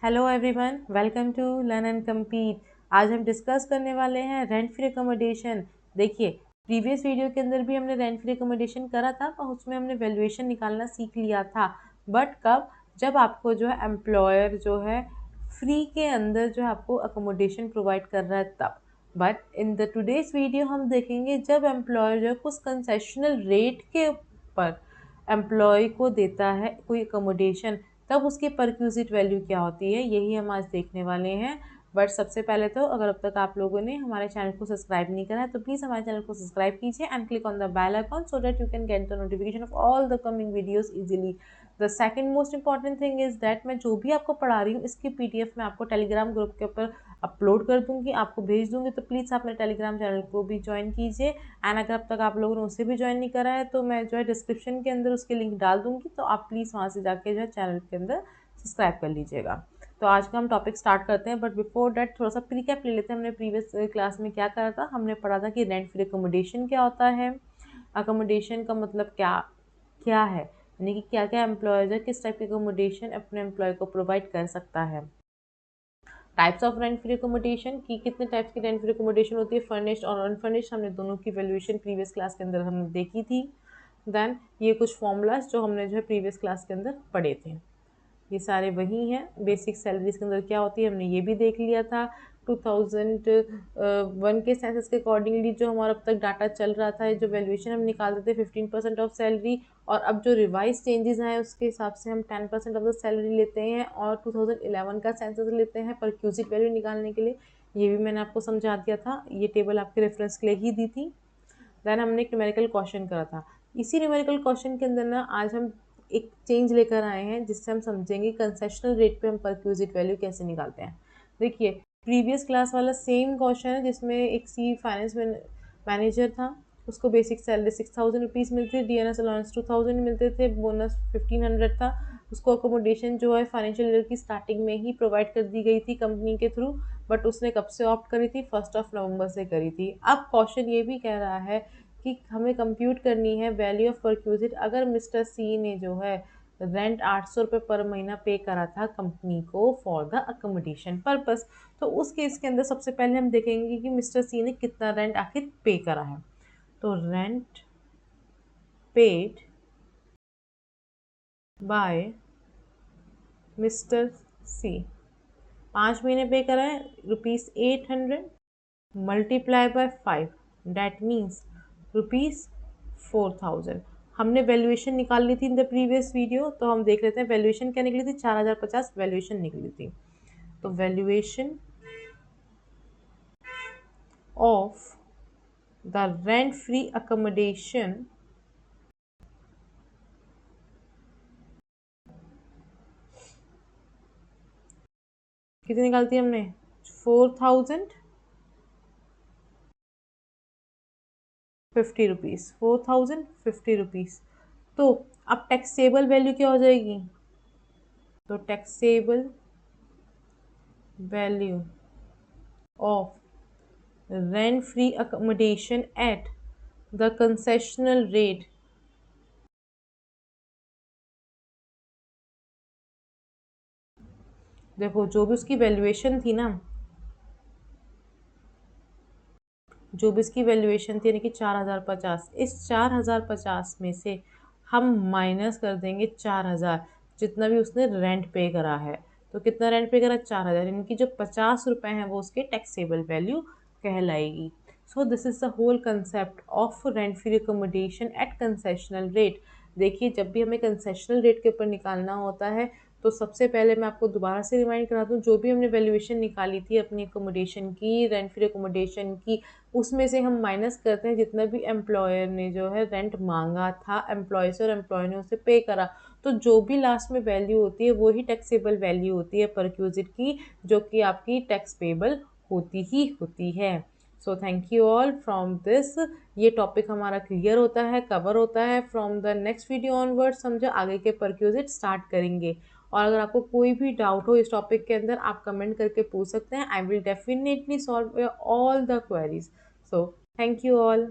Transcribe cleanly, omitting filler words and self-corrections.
Hello everyone, welcome to learn and compete. आज हम discuss करने वाले हैं रेंट फ्री अकोमोडेशन। देखिए, प्रीवियस वीडियो के अंदर भी हमने रेंट फ्री अकोमोडेशन करा था और उसमें हमने वैल्यूएशन निकालना सीख लिया था। बट कब? जब आपको जो है एम्प्लॉयर जो है फ्री के अंदर जो है आपको अकोमोडेशन प्रोवाइड कर रहा है तब। But in the today's video हम देखेंगे जब एम्प्लॉयर जो है कुछ कंसेशनल रेट के ऊपर एम्प्लॉय को देता है कोई अकोमोडेशन, तब उसकी परक्यूजिट वैल्यू क्या होती है, यही हम आज देखने वाले हैं। बट सबसे पहले तो अगर अब तक आप लोगों ने हमारे चैनल को सब्सक्राइब नहीं करा है तो प्लीज़ हमारे चैनल को सब्सक्राइब कीजिए and click on the bell icon so that you can get the notification of all the coming videos easily. The second most important thing is that मैं जो भी आपको पढ़ा रही हूँ इसकी पीडीएफ में आपको टेलीग्राम ग्रुप के ऊपर अपलोड कर दूंगी, आपको भेज दूंगी, तो प्लीज़ आप मेरे टेलीग्राम चैनल को भी ज्वाइन कीजिए। एंड अगर अब तक आप लोगों ने उसे भी ज्वाइन नहीं करा है तो मैं जो है डिस्क्रिप्शन के अंदर उसके लिंक डाल दूंगी, तो आप प्लीज़ वहाँ से जाके जो है चैनल के अंदर सब्सक्राइब कर लीजिएगा। तो आज का हम टॉपिक स्टार्ट करते हैं, बट बिफोर डैट थोड़ा सा प्रीकैप ले लेते हैं। हमने प्रीवियस क्लास में क्या करा था? हमने पढ़ा था कि रेंट फ्री अकोमोडेशन क्या होता है, अकोमोडेशन का मतलब क्या क्या है, यानी कि क्या क्या एम्प्लॉयज है, किस टाइप की अकोमोडेशन अपने एम्प्लॉय को प्रोवाइड कर सकता है। Types of rent free accommodation की कितने टाइप्स की रेंट फ्री अकोमोडेशन होती है, फर्निश्ड और अनफर्निश्ड, हमने दोनों की वैल्यूएशन प्रीवियस क्लास के अंदर हमने देखी थी। देन ये कुछ फॉर्मूलाज जो हमने जो है प्रीवियस क्लास के अंदर पढ़े थे, ये सारे वही हैं। बेसिक सैलरीज के अंदर क्या होती है हमने ये भी देख लिया था। 2001 के सेंसस के अकॉर्डिंगली जो हमारा अब तक डाटा चल रहा था, जो वैल्यूएशन हम निकालते थे 15% ऑफ सैलरी, और अब जो रिवाइज चेंजेस आए उसके हिसाब से हम 10% ऑफ द सैलरी लेते हैं और 2011 का सेंसस लेते हैं परक्यूजिट वैल्यू निकालने के लिए। ये भी मैंने आपको समझा दिया था, ये टेबल आपके रेफरेंस के लिए ही दी थी। देन हमने एक न्यूमेरिकल क्वेश्चन करा था। इसी न्यूमेरिकल क्वेश्चन के अंदर ना आज हम एक चेंज लेकर आए हैं जिससे हम समझेंगे कंसेशनल रेट पे हम परक्यूजिट वैल्यू कैसे निकालते हैं। देखिए, प्रीवियस क्लास वाला सेम क्वेश्चन है जिसमें एक सी फाइनेंस मैनेजर था, उसको बेसिक सैलरी 6000 रुपीज़ मिलती थी, डीएनएस अलाउंस 2000 मिलते थे, बोनस 1500 था। उसको अकोमोडेशन जो है फाइनेंशियल ईयर की स्टार्टिंग में ही प्रोवाइड कर दी गई थी कंपनी के थ्रू। बट उसने कब से ऑप्ट करी थी? 1 नवंबर से करी थी। अब क्वेश्चन ये भी कह रहा है कि हमें कंप्यूट करनी है वैल्यू ऑफ परक्यूजिट अगर मिस्टर सी ने जो है रेंट 800 रुपये पर महीना पे करा था कंपनी को फॉर द अकोमोडेशन पर्पस। तो उस केस के अंदर सबसे पहले हम देखेंगे कि मिस्टर सी ने कितना रेंट आखिर पे करा है। तो रेंट पेड बाय मिस्टर सी 5 महीने पे करा है ₹800 मल्टीप्लाई बाय 5, डैट मीन्स ₹4000। हमने वैल्यूएशन निकाल ली थी इन द प्रीवियस वीडियो, तो हम देख लेते हैं वैल्यूएशन क्या निकली थी। 4050 वैल्यूएशन निकली थी। तो valuation of the rent free accommodation कितनी निकालती है हमने? 4050 रुपीज़, 4050 रुपीज़। तो अब टैक्सेबल वैल्यू क्या हो जाएगी? तो taxable value of rent free accommodation at the concessional rate देखो, जो भी उसकी वैल्यूएशन थी ना, जो भी इसकी वैल्यूएशन थी यानी कि 4050, इस 4050 में से हम माइनस कर देंगे 4000 जितना भी उसने रेंट पे करा है। तो कितना रेंट पे करा? 4000, यानी कि जो 50 रुपये हैं वो उसके टैक्सेबल वैल्यू कहलाएगी। So this is the whole concept of rent free accommodation at concessional rate. देखिए, जब भी हमें कंसेशनल रेट के ऊपर निकालना होता है तो सबसे पहले मैं आपको दोबारा से रिमाइंड करा दूँ, जो भी हमने वैल्यूएशन निकाली थी अपनी अकोमोडेशन की, रेंट फ्री अकोमोडेशन की, उसमें से हम माइनस करते हैं जितना भी एम्प्लॉयर ने जो है रेंट मांगा था एम्प्लॉय से और एम्प्लॉय ने उसे पे करा। तो जो भी लास्ट में वैल्यू होती है वो ही टैक्सेबल वैल्यू होती है परक्यूजिट की, जो कि आपकी टैक्स पेबल होती ही होती है। So thank you all from this. ये टॉपिक हमारा क्लियर होता है, कवर होता है। From the next video onward समझो आगे के परक्यूजिट स्टार्ट करेंगे। और अगर आपको कोई भी डाउट हो इस टॉपिक के अंदर आप कमेंट करके पूछ सकते हैं। I will definitely solve all the queries. So thank you all.